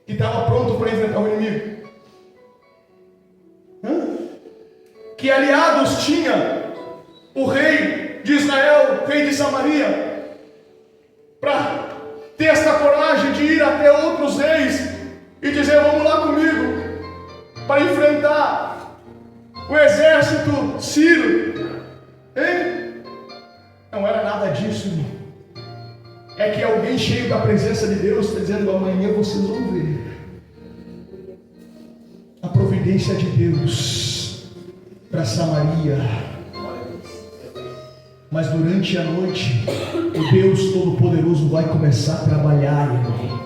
que estava pronto para enfrentar o inimigo? Que aliados tinha o rei de Israel, rei de Samaria, para ter esta coragem de ir até outros reis e dizer: vamos lá comigo para enfrentar o exército sírio? Hein? Não era nada disso, irmão. É que alguém cheio da presença de Deus está dizendo: amanhã vocês vão ver a providência de Deus para Samaria. Mas durante a noite, o Deus Todo-Poderoso vai começar a trabalhar, irmão,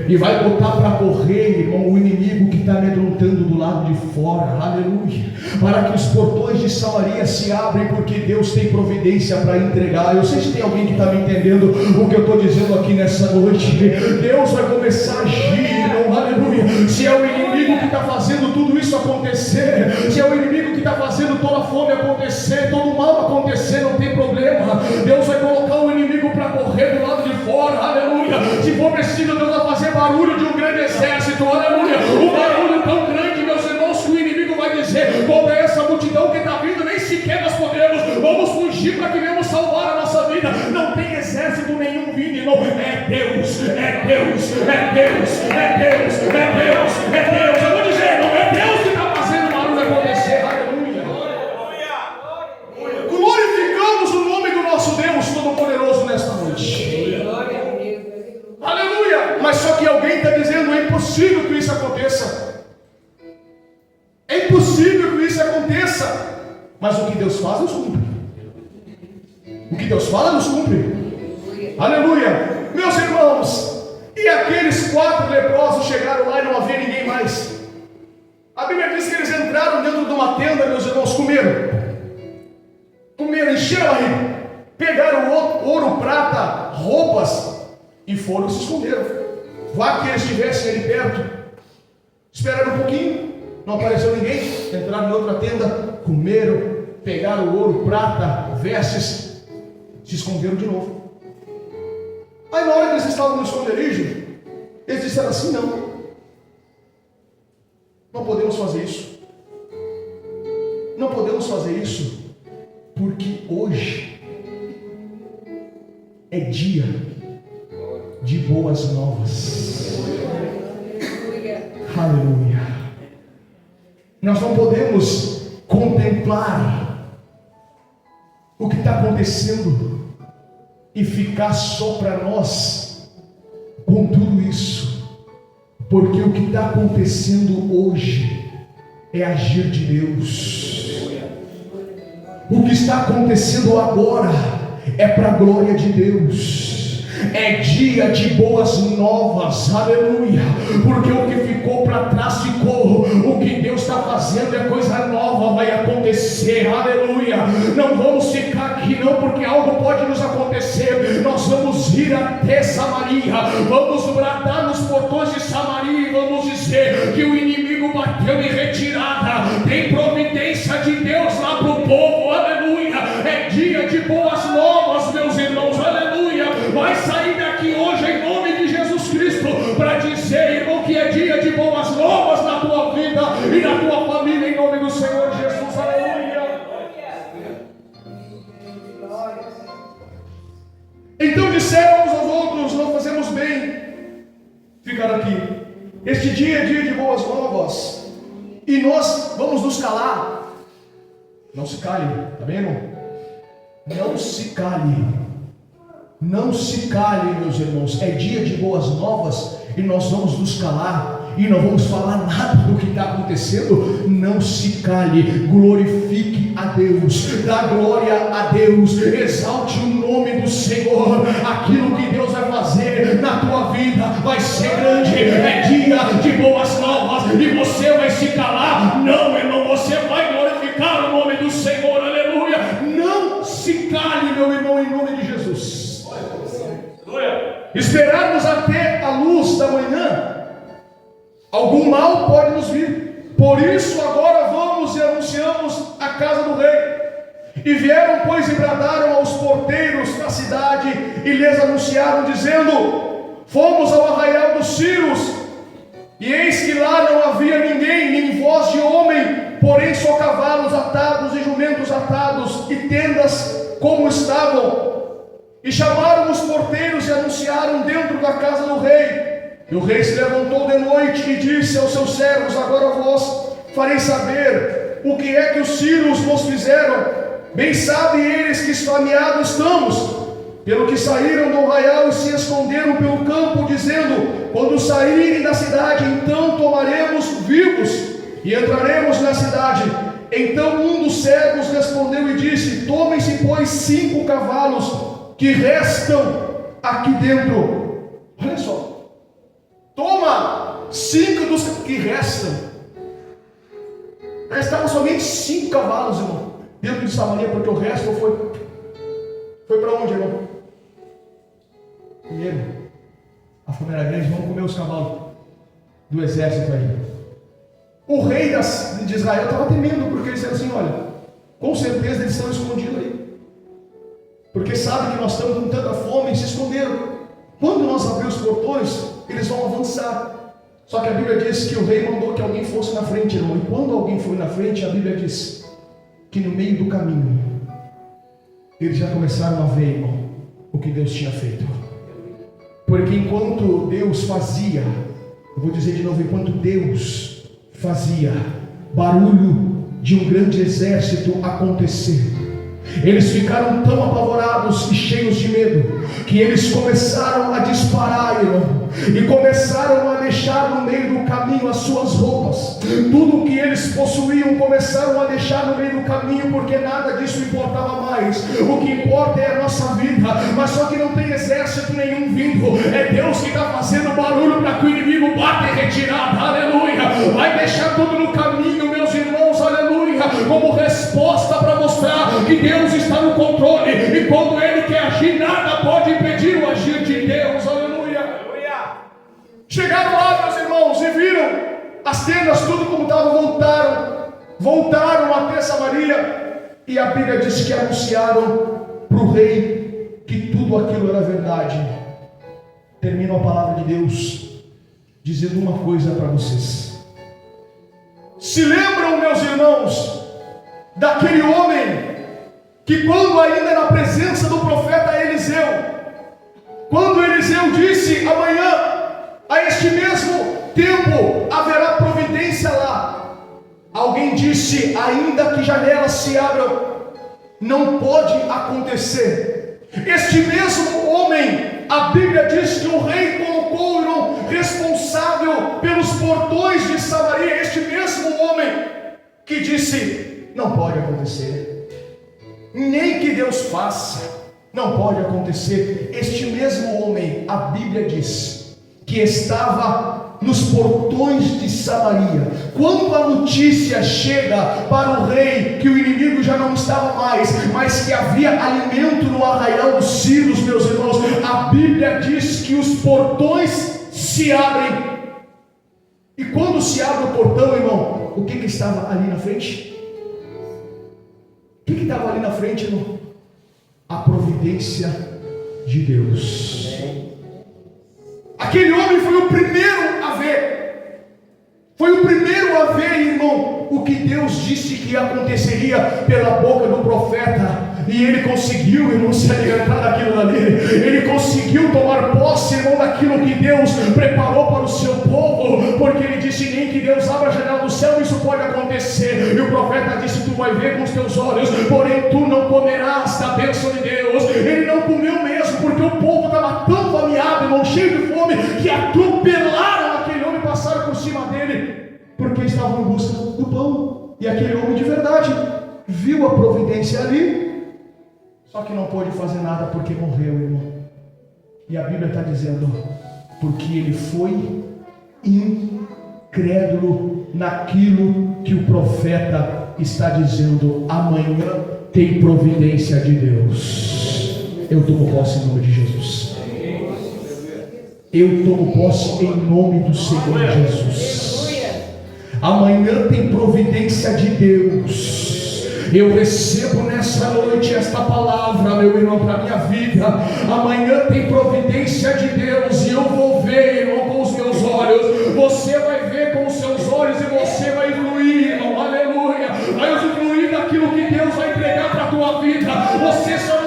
e vai botar para correr, irmão, o inimigo que está amedrontando do lado de fora. Aleluia! Para que os portões de Samaria se abrem, porque Deus tem providência para entregar. Eu sei se tem alguém que está me entendendo o que eu estou dizendo aqui nessa noite. Deus vai começar a agir, irmão. Aleluia! Se é o inimigo que está fazendo tudo isso acontecer, se é o inimigo que está fazendo toda a fome acontecer, todo o mal acontecer, não tem problema. Deus vai colocar o inimigo para correr do lado de fora. Aleluia! Se for preciso, Deus vai fazer barulho de um grande exército. Aleluia! Um barulho tão grande, meus irmãos, que o inimigo vai dizer: contra essa multidão que está vindo, nem sequer nós podemos. Vamos fugir para que venhamos salvar a nossa vida. Não tem exército nenhum vindo, irmão. É Deus, é Deus, é Deus, é Deus, é Deus, é Deus. Eu vou dizer, não é Deus que está fazendo o barulho acontecer. Aleluia! Glorificamos o nome do nosso Deus Todo-Poderoso nesta noite. Aleluia! Mas só que alguém está dizendo: é impossível que isso aconteça. É impossível que isso aconteça. Mas o que Deus faz, Deus cumpre. O que Deus fala, Deus cumpre. Aleluia! Meus irmãos, e aqueles 4 leprosos chegaram lá e não havia ninguém mais. A Bíblia diz que eles entraram dentro de uma tenda, meus irmãos, comeram, encheram aí, pegaram ouro, prata, roupas e foram se esconderam. Vá que eles estivessem ali perto, esperaram um pouquinho, não apareceu ninguém, entraram em outra tenda, comeram, pegaram ouro, prata, vestes, se esconderam de novo. Aí na hora que eles estavam no esconderijo, eles disseram assim: não podemos fazer isso. Não podemos fazer isso, porque hoje é dia de boas novas. Aleluia! Nós não podemos contemplar o que está acontecendo e ficar só para nós com tudo isso, porque o que está acontecendo hoje é agir de Deus. O que está acontecendo agora é para a glória de Deus. É dia de boas novas, aleluia, porque o que ficou para trás ficou. O que Deus está fazendo é coisa nova, vai acontecer, aleluia. Não vamos ficar aqui não, porque algo pode nos acontecer. Nós vamos ir até Samaria, vamos bradar nos portões de Samaria e vamos dizer que o inimigo bateu em retirada. Tem providência de Deus lá para o povo, aleluia. É dia de boas novas, meus irmãos, aleluia. Vai sair daqui hoje em nome de Jesus Cristo para dizer, irmão, que é dia de boas novas na tua vida e na tua família, em nome do Senhor Jesus, aleluia. Então disseram uns aos outros: não fazemos bem ficar aqui. Este dia é dia de boas novas e nós vamos nos calar. Não se cale, tá bem, irmão? Não se cale. Não se cale, meus irmãos. É dia de boas novas e nós vamos nos calar e não vamos falar nada do que está acontecendo. Não se cale, glorifique a Deus, dá glória a Deus, exalte o nome do Senhor. Aquilo que Deus vai fazer na tua vida vai ser grande. É dia de boas novas e você vai se calar? Não, irmão, você vai glorificar o nome do Senhor, aleluia. Não se cale, meu irmão, em nome de Jesus. Esperarmos até a luz da manhã, algum mal pode nos vir. Por isso agora vamos e anunciamos a casa do rei. E vieram, pois, e bradaram aos porteiros da cidade e lhes anunciaram, dizendo: fomos ao arraial dos Círios, e eis que lá não havia ninguém, nem voz de homem, porém só cavalos atados e jumentos atados, e tendas como estavam. E chamaram os porteiros e anunciaram dentro da casa do rei. E o rei se levantou de noite e disse aos seus servos: agora vós fareis saber o que é que os sírios nos fizeram. Bem sabem eles que esfameados estamos, pelo que saíram do arraial e se esconderam pelo campo, dizendo: quando saírem da cidade, então tomaremos vivos e entraremos na cidade. Então um dos servos respondeu e disse: tomem-se, pois, 5 cavalos que restam aqui dentro. Olha só, toma 5 dos que restam. Restavam somente 5 cavalos, irmão, dentro de Samaria, porque o resto foi para onde, irmão? Primeiro, a fome era grande, vamos comer os cavalos do exército aí. O rei de Israel estava temendo, porque ele disse assim: olha, com certeza eles estão escondidos aí, porque sabe que nós estamos com tanta fome e se esconderam. Quando nós abrirmos os portões, eles vão avançar. Só que a Bíblia diz que o rei mandou que alguém fosse na frente, irmão. E quando alguém foi na frente, a Bíblia diz que no meio do caminho eles já começaram a ver, irmão, o que Deus tinha feito. Porque enquanto Deus fazia, eu vou dizer de novo, enquanto Deus fazia barulho de um grande exército acontecer, eles ficaram tão apavorados e cheios de medo, que eles começaram a disparar, irmão, e começaram a deixar no meio do caminho as suas roupas. Tudo que eles possuíam começaram a deixar no meio do caminho, porque nada disso importava mais. O que importa é a nossa vida. Mas só que não tem exército nenhum vindo, é Deus que está fazendo barulho para que o inimigo bata em retirada, aleluia. Vai deixar tudo no caminho, meus irmãos, aleluia, como resposta para mostrar que Deus está no controle, e quando Ele quer agir, nada pode impedir o agir de Deus, aleluia. Chegaram lá, meus irmãos, e viram as tendas tudo como estavam, voltaram até Samaria, e a Bíblia diz que anunciaram para o rei que tudo aquilo era verdade. Termina a palavra de Deus dizendo uma coisa para vocês. Se lembram, meus irmãos, daquele homem que, quando ainda na presença do profeta Eliseu, quando Eliseu disse: amanhã, a este mesmo tempo, haverá providência lá, alguém disse: ainda que janelas se abram, não pode acontecer. Este mesmo homem, a Bíblia diz que o rei colocou-o responsável pelos portões de Samaria. Este mesmo homem que disse: não pode acontecer, nem que Deus faça, não pode acontecer. Este mesmo homem, a Bíblia diz que estava nos portões de Samaria. Quando a notícia chega para o rei que o inimigo já não estava mais, mas que havia alimento no arraial dos Sírios, meus irmãos, a Bíblia diz que os portões se abrem. E quando se abre o portão, irmão, o que estava ali na frente? O que estava ali na frente, irmão? A providência de Deus. Aquele homem foi o primeiro a ver. Foi o primeiro a ver, irmão, o que Deus disse que aconteceria pela boca do profeta. E ele conseguiu, irmão, se alimentar daquilo ali. Ele conseguiu tomar posse, irmão, daquilo que Deus preparou para o seu povo. Porque ele disse: nem que Deus abra a janela do céu, isso pode acontecer. E o profeta disse: tu vai ver com os teus olhos, porém tu não comerás da bênção de Deus. Ele não comeu mesmo, porque o povo estava tão fameado, irmão, cheio de fome, que atropelaram aquele homem e passaram por cima dele, porque estavam em busca do pão. E aquele homem de verdade viu a providência ali, só que não pôde fazer nada porque morreu, irmão. E a Bíblia está dizendo: porque ele foi incrédulo naquilo que o profeta está dizendo. Amanhã tem providência de Deus. Eu tomo posse em nome de Jesus. Eu tomo posse em nome do Senhor Jesus. Amanhã tem providência de Deus. Eu recebo nessa noite esta palavra, meu irmão, para a minha vida. Amanhã tem providência de Deus, e eu vou ver, irmão, com os meus olhos. Você vai ver com os seus olhos e você vai fluir, irmão, aleluia. Vai usufruir daquilo que Deus vai entregar para a tua vida. Você só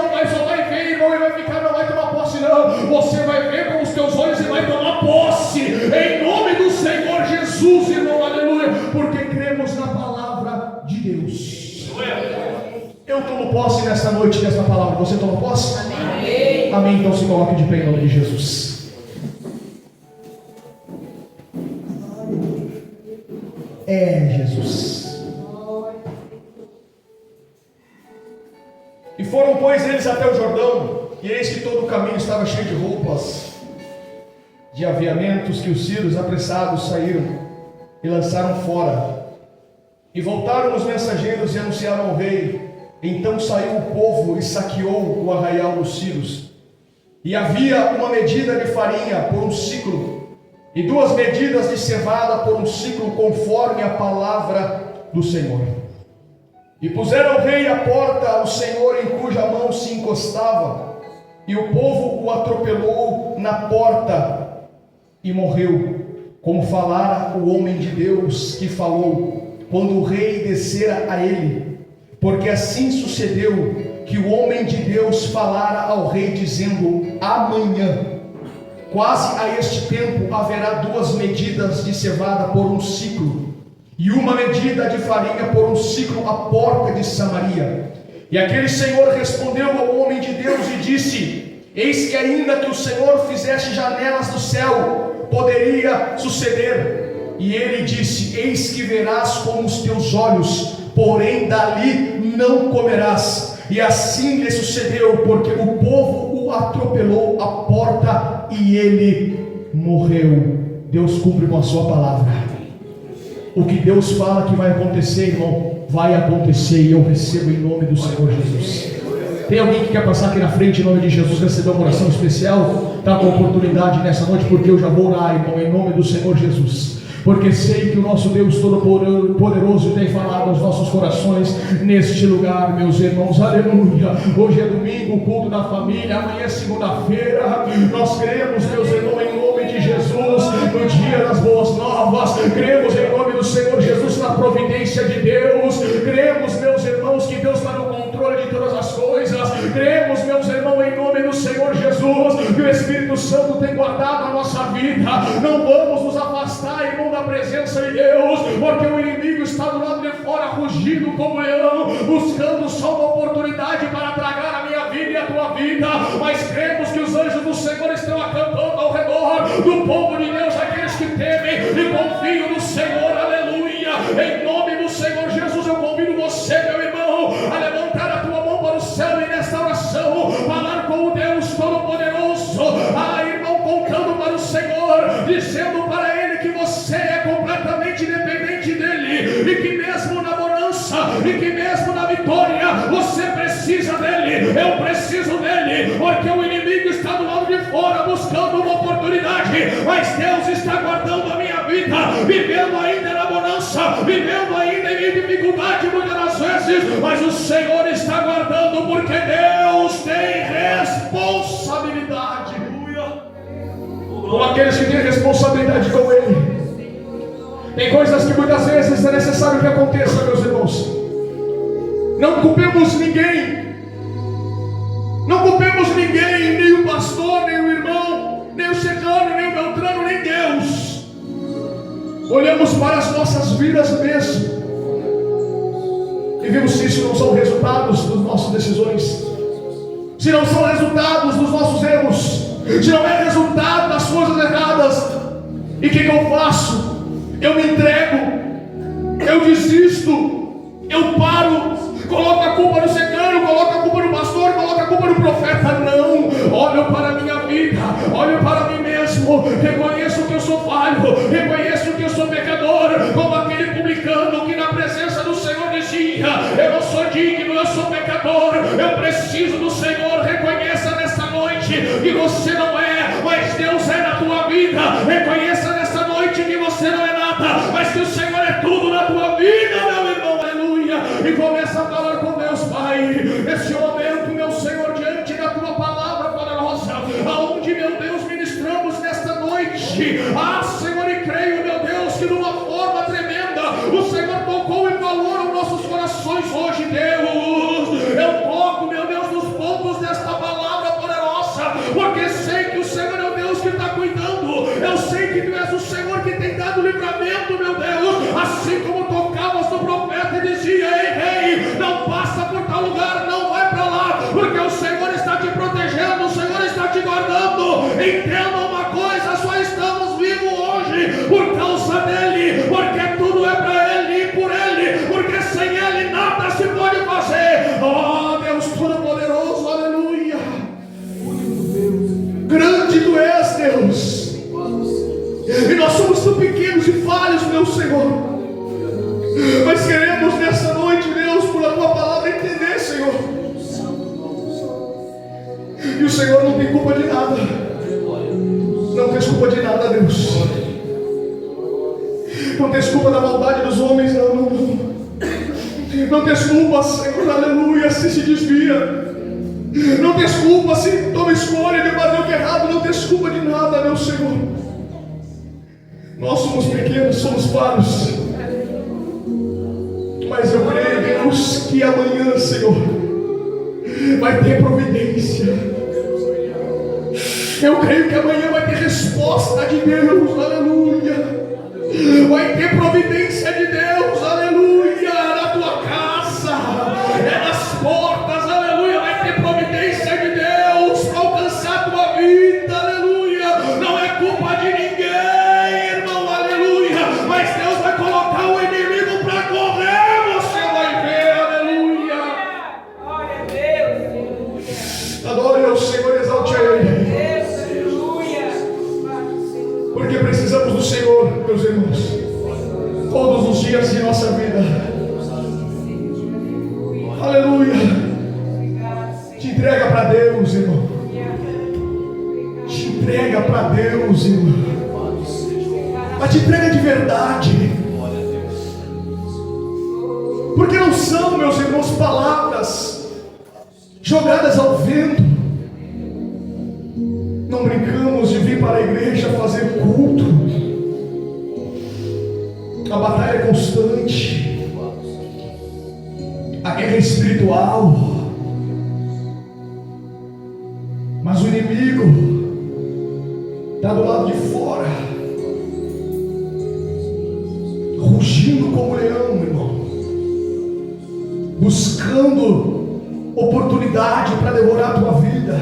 vai ver, irmão, e vai ficar, não vai tomar posse, não. Você vai ver com os teus olhos e vai tomar posse, em nome do Senhor Jesus, irmão, aleluia. Porque cremos na palavra de Deus. Eu tomo posse nesta noite desta palavra. Você toma posse? Amém. Amém. Então se coloque de pé em nome de Jesus. Jesus. E foram, pois, eles até o Jordão, e eis que todo o caminho estava cheio de roupas, de aviamentos, que os sírios apressados saíram e lançaram fora. E voltaram os mensageiros e anunciaram ao rei. Então saiu o povo e saqueou o arraial dos sírios. E havia uma medida de farinha por um ciclo, e 2 medidas de cevada por um ciclo, conforme a palavra do Senhor. E puseram ao rei à porta o Senhor em cuja mão se encostava, e o povo o atropelou na porta e morreu, como falara o homem de Deus que falou, quando o rei descera a ele. Porque assim sucedeu, que o homem de Deus falara ao rei, dizendo: amanhã, quase a este tempo, haverá 2 medidas de cevada por um ciclo, e 1 medida de farinha por um ciclo à porta de Samaria. E aquele Senhor respondeu ao homem de Deus e disse: eis que ainda que o Senhor fizesse janelas do céu, poderia suceder. E ele disse: eis que verás com os teus olhos, porém dali não comerás. E assim lhe sucedeu, porque o povo o atropelou à porta e ele morreu. Deus cumpre com a sua palavra. O que Deus fala que vai acontecer, irmão, vai acontecer, e eu recebo em nome do Senhor Jesus. Tem alguém que quer passar aqui na frente em nome de Jesus, receber uma oração especial? Está com oportunidade nessa noite, porque eu já vou orar, irmão, em nome do Senhor Jesus. Porque sei que o nosso Deus Todo-Poderoso tem falado aos nossos corações neste lugar, meus irmãos, aleluia. Hoje é domingo, culto da família, amanhã é segunda-feira. Nós cremos, meus irmãos, em nome de Jesus, no dia das boas novas. Cremos em nome do Senhor Jesus na providência de Deus. Cremos, meus irmãos, que Deus está no controle de todas as coisas. Cremos, meus irmãos, em nome do Senhor Jesus, que o Espírito Santo tem guardado a nossa vida. Não vamos nos afastar, irmão, da presença de Deus, porque o inimigo está do lado de fora, rugindo como leão, buscando só uma oportunidade Senhor estão acampando ao redor do povo de Deus, aqueles que temem e confiam no Senhor, aleluia. Em nome do Senhor Jesus, eu convido você, meu irmão, a levantar a tua mão para o céu e nesta oração falar com o Deus Todo-Poderoso. Irmão, contando para o Senhor, dizendo para Ele que você é completamente dependente dEle, e que mesmo na bonança, e que mesmo na vitória, você precisa dEle. Eu preciso dEle, porque o inimigo está do lado de fora buscando uma oportunidade, mas Deus está guardando a minha vida, vivendo ainda na bonança, vivendo ainda em dificuldade muitas das vezes, mas o Senhor está guardando, porque Deus tem responsabilidade com aqueles que têm responsabilidade com Ele. Tem coisas que muitas vezes é necessário que aconteça, meus irmãos. Não culpemos ninguém. Não culpemos ninguém, nem o pastor, nem o irmão, nem o cegano, nem o beltrano, nem Deus. Olhamos para as nossas vidas mesmo e vimos se isso não são resultados das nossas decisões, se não são resultados dos nossos erros, se não é resultado das coisas erradas. E o que eu faço? Eu me entrego, eu desisto, eu paro, coloco a culpa no cegano, coloco a culpa no pastor, coloco a culpa no profeta. Não, olho para a minha vida, olho para mim mesmo, reconheço que eu sou falho, reconheço que eu sou pecador, como aquele publicano que na presença do Senhor dizia: eu não sou digno, eu sou pecador, eu preciso do Senhor. Reconheça nesta noite que você não é, mas Deus é na tua vida. Reconheça nesta noite que você não é nada, mas que o Senhor é tudo na tua vida, meu irmão, aleluia. E começa a falar com Deus. Pai, nesse momento, meu Senhor, diante da tua palavra poderosa, aonde, meu Deus, ministramos nesta noite, Senhor, e creio, meu Deus, que de uma forma tremenda o Senhor tocou e falou aos nossos corações hoje. Deus, eu toco, meu Deus, nos pontos desta palavra poderosa, porque sei que o Senhor é o Deus que está cuidando. Eu sei que tu és o Senhor que tem dado livramento, meu Deus, assim como tocavas no profeta e dizia: ei, rei, não passa por tal lugar, não vai para lá, porque o Senhor está te protegendo, o Senhor está te guardando. Entenda uma coisa, só estamos vivos hoje por causa dele, porque tudo é para ele e por ele, porque sem ele nada se pode fazer. Oh, Deus Todo-Poderoso, aleluia. Grande tu és, Deus, e nós somos tão pequenos e falhos, meu Senhor, mas queremos nessa noite, Deus, por a tua palavra entender, Senhor, e o Senhor não tem culpa de nada. Não tens culpa de nada, Deus. Não tens culpa da maldade dos homens, não. Não tens culpa, Senhor, aleluia, se desvia. Não tens culpa se toma escolha de fazer o que é errado. Não tens culpa de nada, meu Senhor. Nós somos pequenos, somos falhos, mas eu creio, Deus, que amanhã, Senhor, vai ter providência. Eu creio que amanhã vai ter resposta de Deus, aleluia. Vai ter providência de Deus, aleluia, na tua casa, nas portas, aleluia. Vai ter providência de Deus para alcançar a tua vida, aleluia. Não é culpa de ninguém, irmão, aleluia, mas Deus vai colocar o inimigo para correr, você vai ver, aleluia. Glória a Deus, Adore ao Senhor, exalte a Ele, porque precisamos do Senhor, meus irmãos, todos os dias de nossa vida. Aleluia. Te entrega para Deus, irmão. Te entrega para Deus, irmão. Mas te entrega de verdade, porque não são, meus irmãos, palavras jogadas ao vento. Não brincamos de vir para a igreja fazer culto. A batalha é constante, a guerra é espiritual, mas o inimigo está do lado de fora, rugindo como leão, irmão, buscando oportunidade para devorar a tua vida,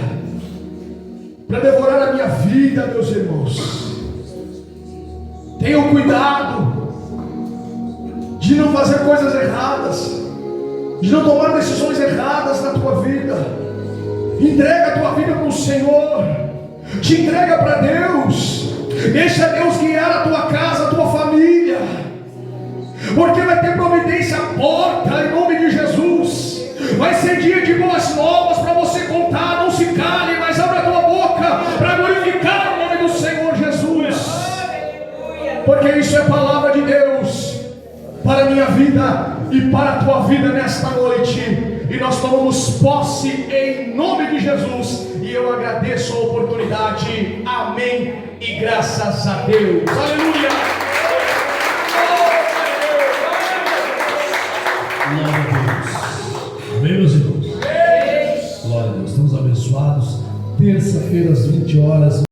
para devorar a minha vida, meus irmãos. Tenham cuidado de não fazer coisas erradas, de não tomar decisões erradas na tua vida. Entrega a tua vida para o Senhor, te entrega para Deus, deixa Deus guiar a tua casa, a tua família, porque vai ter providência à porta, em nome de Jesus. Vai ser dia de boas novas para você contar. Não se cale, mas abra a tua boca para glorificar o nome do Senhor Jesus, porque isso é palavra de Deus para a minha vida e para a tua vida nesta noite. E nós tomamos posse em nome de Jesus. E eu agradeço a oportunidade. Amém. E graças a Deus. Aleluia. Glória a Deus. Amém, meus irmãos? Glória a Deus. Estamos abençoados. Terça-feira às 20 horas.